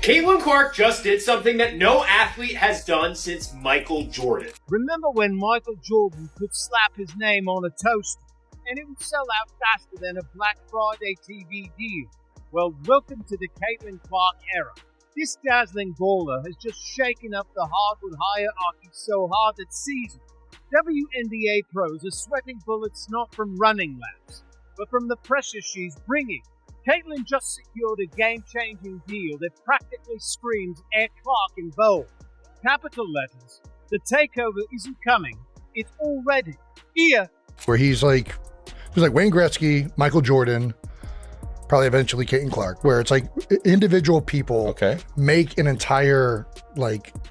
Caitlin Clark just did something that no athlete has done since Michael Jordan. Remember when Michael Jordan could slap his name on a toaster and it would sell out faster than a Black Friday TV deal? Well, welcome to the Caitlin Clark era. This dazzling baller has just shaken up the hardwood hierarchy so hard that season WNBA pros are sweating bullets not from running laps, but from the pressure she's bringing. Caitlin just secured a game-changing deal that practically screams Air Clark in bold. Capital letters. The takeover isn't coming. It's already here. Where he's like Wayne Gretzky, Michael Jordan, probably eventually Caitlin Clark, where it's like individual people make an entire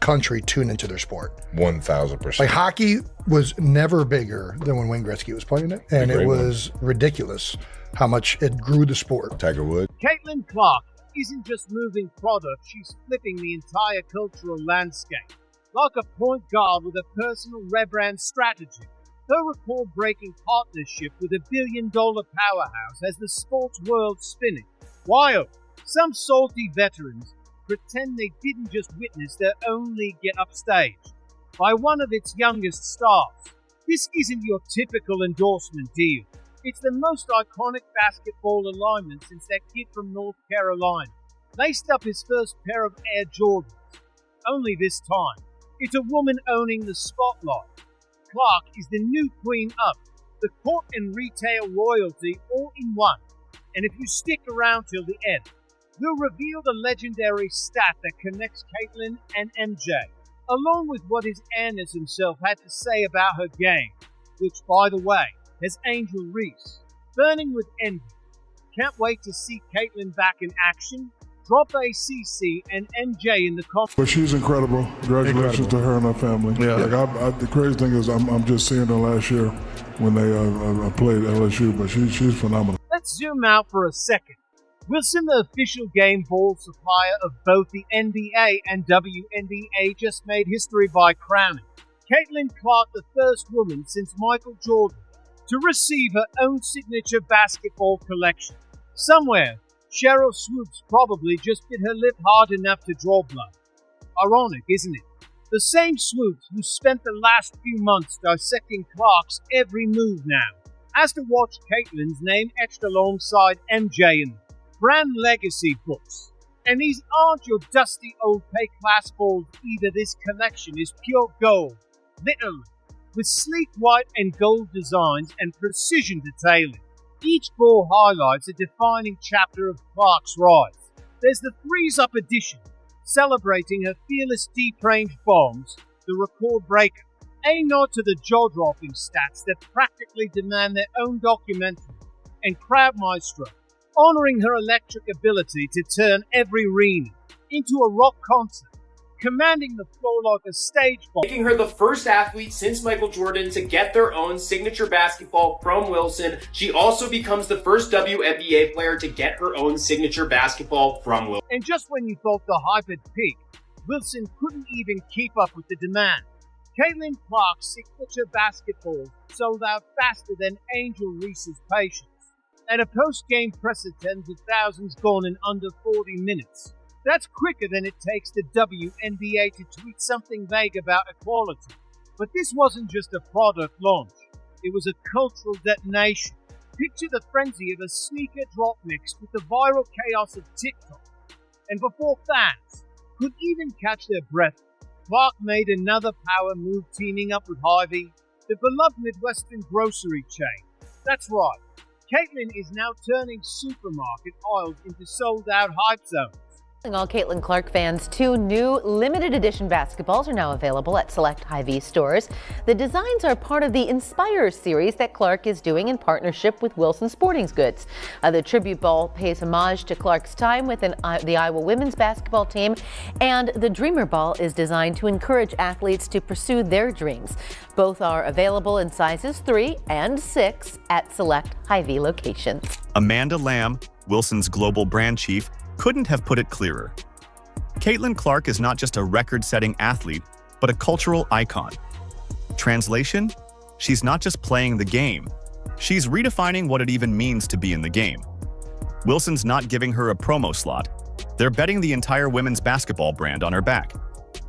country tune into their sport. 1,000%. Like hockey was never bigger than when Wayne Gretzky was playing it. And it was ridiculous how much it grew the sport. Tiger Woods. Caitlin Clark isn't just moving product, she's flipping the entire cultural landscape. Like a point guard with a personal rebrand strategy, her record-breaking partnership with a billion-dollar powerhouse has the sports world spinning. While some salty veterans pretend they didn't just witness their own league get upstaged by one of its youngest stars. This isn't your typical endorsement deal. It's the most iconic basketball alignment since that kid from North Carolina laced up his first pair of Air Jordans. Only this time, it's a woman owning the spotlight. Clark is the new queen up, the court and retail royalty all in one. And if you stick around till the end, we'll reveal the legendary stat that connects Caitlin and MJ, along with what his Annis himself had to say about her game, which, by the way, has Angel Reese burning with envy. Can't wait to see Caitlin back in action. Drop ACC and MJ in the comments. But she's incredible. Congratulations to her and her family. Yeah. The crazy thing is I'm just seeing her last year when they played LSU, but she's phenomenal. Let's zoom out for a second. Wilson, the official game ball supplier of both the NBA and WNBA, just made history by crowning Caitlin Clark the first woman since Michael Jordan to receive her own signature basketball collection. Somewhere, Cheryl Swoops probably just bit her lip hard enough to draw blood. Ironic, isn't it? The same Swoops who spent the last few months dissecting Clark's every move now has to watch Caitlin's name etched alongside MJ in the brand legacy books. And these aren't your dusty old pay-class balls either. This collection is pure gold, literally, with sleek white and gold designs and precision detailing. Each ball highlights a defining chapter of Clark's rise. There's the Threes Up edition, celebrating her fearless deep-range bombs, the record breaker, a nod to the jaw-dropping stats that practically demand their own documentary, and Crowd Maestro, honoring her electric ability to turn every arena into a rock concert, commanding the floor like a stage bomb. Making her the first athlete since Michael Jordan to get their own signature basketball from Wilson. She also becomes the first WNBA player to get her own signature basketball from Wilson. And just when you thought the hype had peaked, Wilson couldn't even keep up with the demand. Caitlin Clark's signature basketball sold out faster than Angel Reese's patience, and a post-game press attends with thousands gone in under 40 minutes. That's quicker than it takes the WNBA to tweet something vague about equality. But this wasn't just a product launch. It was a cultural detonation. Picture the frenzy of a sneaker drop mixed with the viral chaos of TikTok. And before fans could even catch their breath, Clark made another power move, teaming up with Hy-Vee, the beloved Midwestern grocery chain. That's right, Caitlin is now turning supermarket aisles into sold-out hype zones. All Caitlin Clark fans, 2 new limited edition basketballs are now available at select Hy-Vee stores. The designs are part of the Inspire series that Clark is doing in partnership with Wilson Sporting Goods. The tribute ball pays homage to Clark's time with the Iowa women's basketball team, and the Dreamer Ball is designed to encourage athletes to pursue their dreams. Both are available in sizes 3 and 6 at select Hy-Vee locations. Amanda Lamb, Wilson's global brand chief, couldn't have put it clearer. Caitlin Clark is not just a record-setting athlete, but a cultural icon. Translation? She's not just playing the game, she's redefining what it even means to be in the game. Wilson's not giving her a promo slot, They're betting the entire women's basketball brand on her back.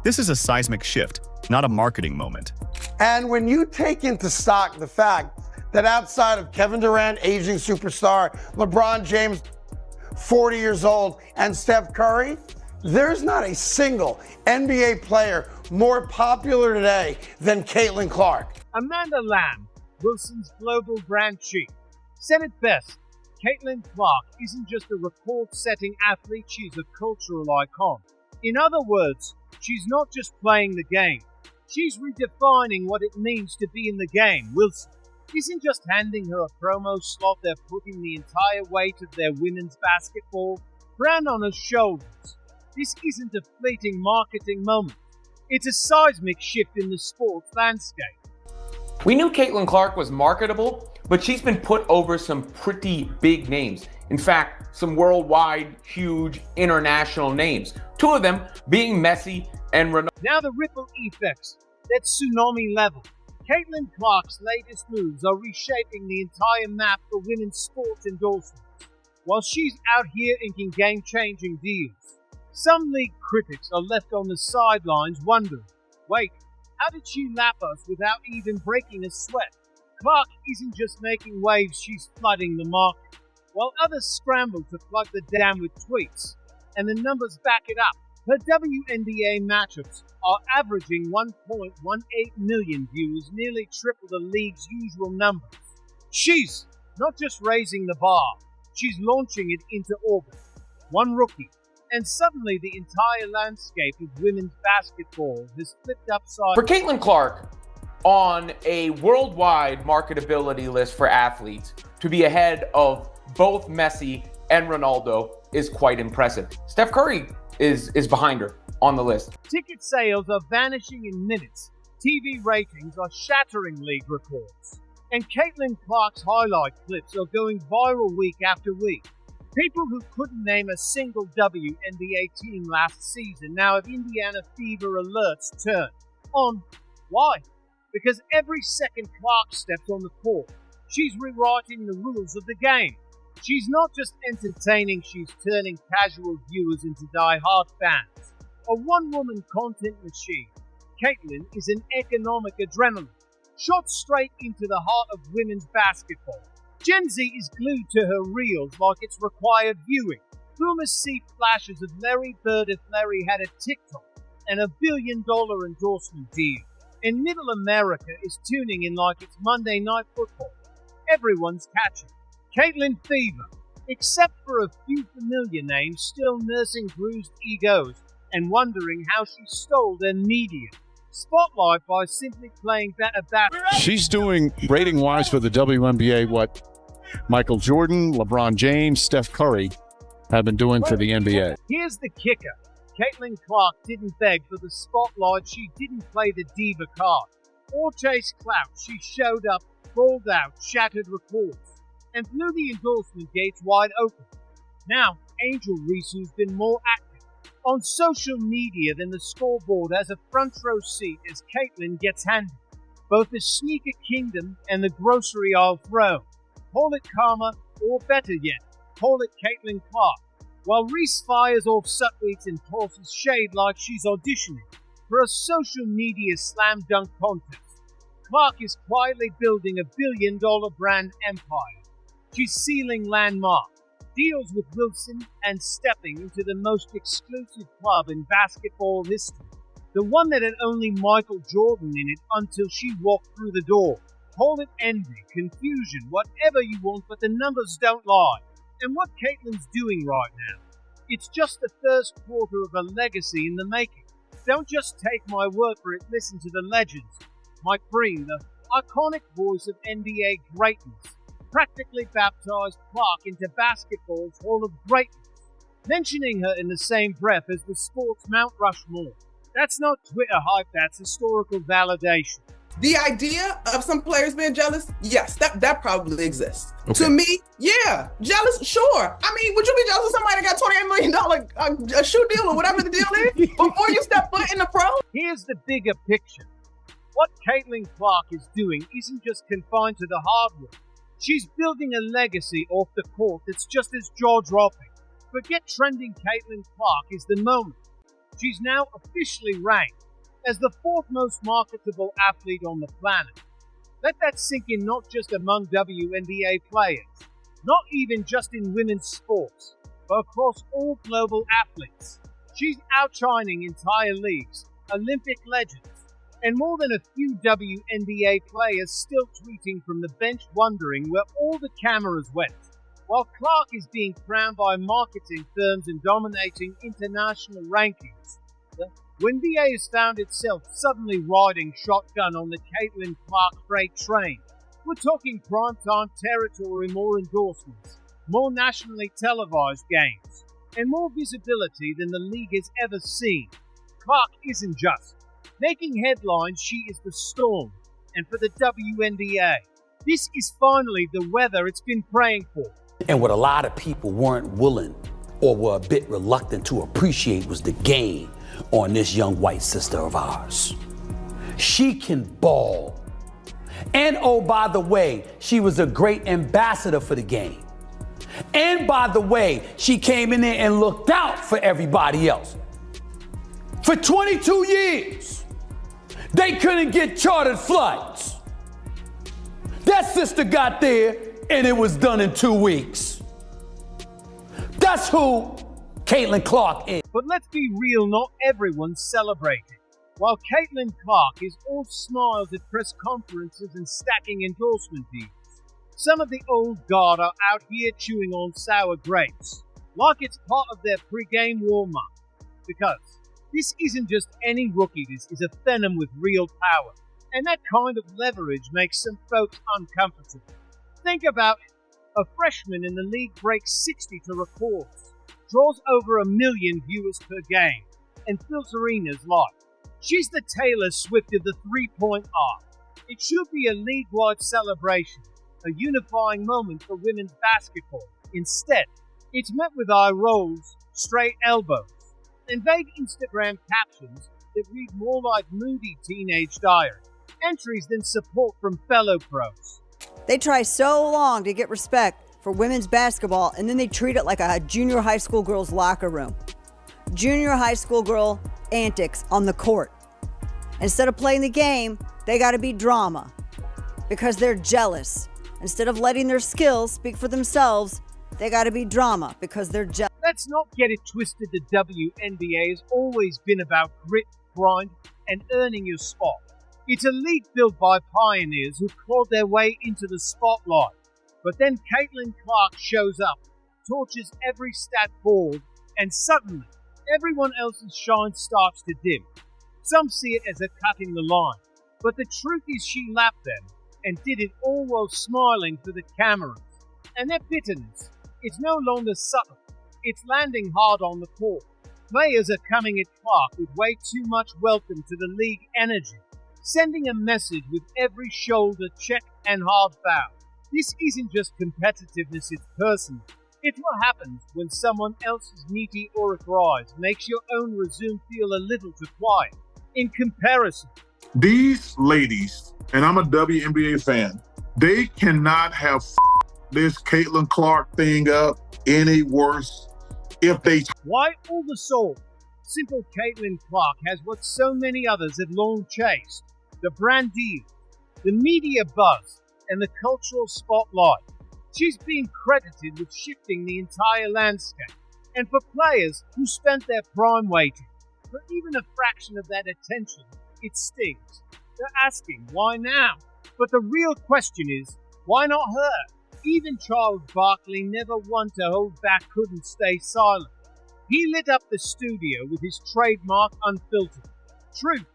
This is a seismic shift, not a marketing moment. And when you take into stock the fact that outside of Kevin Durant, aging superstar, LeBron James, 40 years old, and Steph Curry, there's not a single NBA player more popular today than Caitlin Clark. Amanda Lamb, Wilson's global brand chief, said it best. Caitlin Clark isn't just a record-setting athlete, she's a cultural icon. In other words, she's not just playing the game, she's redefining what it means to be in the game. Wilson isn't just handing her a promo slot, they're putting the entire weight of their women's basketball brand on her shoulders. This isn't a fleeting marketing moment, it's a seismic shift in the sports landscape. We knew Caitlin Clark was marketable, but she's been put over some pretty big names. In fact, some worldwide, huge, international names. Two of them being Messi and Ronaldo. Now the ripple effects, that tsunami level. Caitlin Clark's latest moves are reshaping the entire map for women's sports endorsements. While she's out here inking game-changing deals, some league critics are left on the sidelines wondering, wait, how did she lap us without even breaking a sweat? Clark isn't just making waves, she's flooding the market. While others scramble to plug the dam with tweets, and the numbers back it up, her WNBA matchups are averaging 1.18 million viewers, nearly triple the league's usual numbers. She's not just raising the bar, she's launching it into orbit. One rookie, and suddenly the entire landscape of women's basketball has flipped upside. For Caitlin Clark, on a worldwide marketability list for athletes, to be ahead of both Messi and Ronaldo is quite impressive. Steph Curry is behind her on the list. Ticket sales are vanishing in minutes. TV ratings are shattering league records. And Caitlin Clark's highlight clips are going viral week after week. People who couldn't name a single WNBA team last season now have Indiana fever alerts turned on. Why? Because every second Clark steps on the court, she's rewriting the rules of the game. She's not just entertaining, she's turning casual viewers into die-hard fans. A one-woman content machine, Caitlin is an economic adrenaline, shot straight into the heart of women's basketball. Gen Z is glued to her reels like it's required viewing. Boomers see flashes of Larry Bird if Larry had a TikTok and $1 billion endorsement deal. And Middle America is tuning in like it's Monday Night Football. Everyone's catching Caitlin fever, except for a few familiar names still nursing bruised egos and wondering how she stole their media spotlight by simply playing better basketball. She's doing rating-wise for the WNBA what Michael Jordan, LeBron James, Steph Curry have been doing for the NBA. Here's the kicker. Caitlin Clark didn't beg for the spotlight, she didn't play the diva card or chase clout. She showed up, balled out, shattered records, and blew the endorsement gates wide open. Now, Angel Reese, who's been more active on social media than the scoreboard, has a front row seat as Caitlin gets handed both the sneaker kingdom and the grocery aisle throne. Call it karma, or better yet, call it Caitlin Clark. While Reese fires off subtweets and tosses shade like she's auditioning for a social media slam dunk contest, Clark is quietly building $1 billion brand empire. She's sealing landmark deals with Wilson and stepping into the most exclusive club in basketball history. The one that had only Michael Jordan in it until she walked through the door. Call it envy, confusion, whatever you want, but the numbers don't lie. And what Caitlin's doing right now, it's just the first quarter of a legacy in the making. Don't just take my word for it, listen to the legends. Mike Breen, the iconic voice of NBA greatness, practically baptized Clark into basketball's Hall of Greatness, mentioning her in the same breath as the sport's Mount Rushmore. That's not Twitter hype, that's historical validation. The idea of some players being jealous, yes, that probably exists. Okay. To me, yeah, jealous, sure. I mean, would you be jealous of somebody that got $28 million a shoe deal or whatever the deal is before you step foot in the pro? Here's the bigger picture. What Caitlin Clark is doing isn't just confined to the hardware. She's building a legacy off the court that's just as jaw-dropping. Forget trending Caitlin Clark is the moment. She's now officially ranked as the 4th most marketable athlete on the planet. Let that sink in, not just among WNBA players, not even just in women's sports, but across all global athletes. She's outshining entire leagues, Olympic legends, and more than a few WNBA players still tweeting from the bench wondering where all the cameras went. While Clark is being crowned by marketing firms and dominating international rankings, the WNBA has found itself suddenly riding shotgun on the Caitlin Clark freight train. We're talking primetime territory, more endorsements, more nationally televised games, and more visibility than the league has ever seen. Clark isn't just making headlines, she is the storm. And for the WNBA, this is finally the weather it's been praying for. And what a lot of people weren't willing or were a bit reluctant to appreciate was the game on this young white sister of ours. She can ball. And oh, by the way, she was a great ambassador for the game. And by the way, she came in there and looked out for everybody else. For 22 years, they couldn't get chartered flights. That sister got there and it was done in 2 weeks. That's who Caitlin Clark is. But let's be real, not everyone's celebrating. While Caitlin Clark is all smiles at press conferences and stacking endorsement deals, some of the old guard are out here chewing on sour grapes, like it's part of their pre-game warm-up. Because this isn't just any rookie, this is a phenom with real power. And that kind of leverage makes some folks uncomfortable. Think about it. A freshman in the league breaks 60 to records, draws over 1 million viewers per game, and fills arenas live. She's the Taylor Swift of the three-point arc. It should be a league-wide celebration, a unifying moment for women's basketball. Instead, it's met with eye rolls, straight elbows, and vague Instagram captions that read more like moody teenage diary entries than support from fellow pros. They try so long to get respect for women's basketball, and then they treat it like a junior high school girl's locker room. Junior high school girl antics on the court. Instead of playing the game, they got to be drama because they're jealous. Instead of letting their skills speak for themselves, they got to be drama because they're jealous. Let's not get it twisted. The WNBA has always been about grit, grind, and earning your spot. It's a league built by pioneers who clawed their way into the spotlight. But then Caitlin Clark shows up, torches every stat board, and suddenly everyone else's shine starts to dim. Some see it as a cutting the line, but the truth is she lapped them and did it all while smiling for the cameras. And that bitterness, it's no longer subtle, it's landing hard on the court. Players are coming at Clark with way too much welcome to the league energy, sending a message with every shoulder check and hard foul. This isn't just competitiveness, it's personal. It's what happens when someone else's meteoric rise makes your own resume feel a little too quiet. In comparison, These ladies, and I'm a WNBA fan, they cannot have this Caitlin Clark thing up any worse if they... Why all the soul? Simple Caitlin Clark has what so many others have long chased. The brand deal, the media buzz, and the cultural spotlight. She's been credited with shifting the entire landscape. And for players who spent their prime waiting for even a fraction of that attention, it stings. They're asking, why now? But the real question is, why not her? Even Charles Barkley, never one to hold back, couldn't stay silent. He lit up the studio with his trademark unfiltered truth,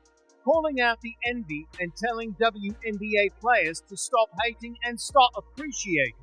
calling out the envy and telling WNBA players to stop hating and start appreciating.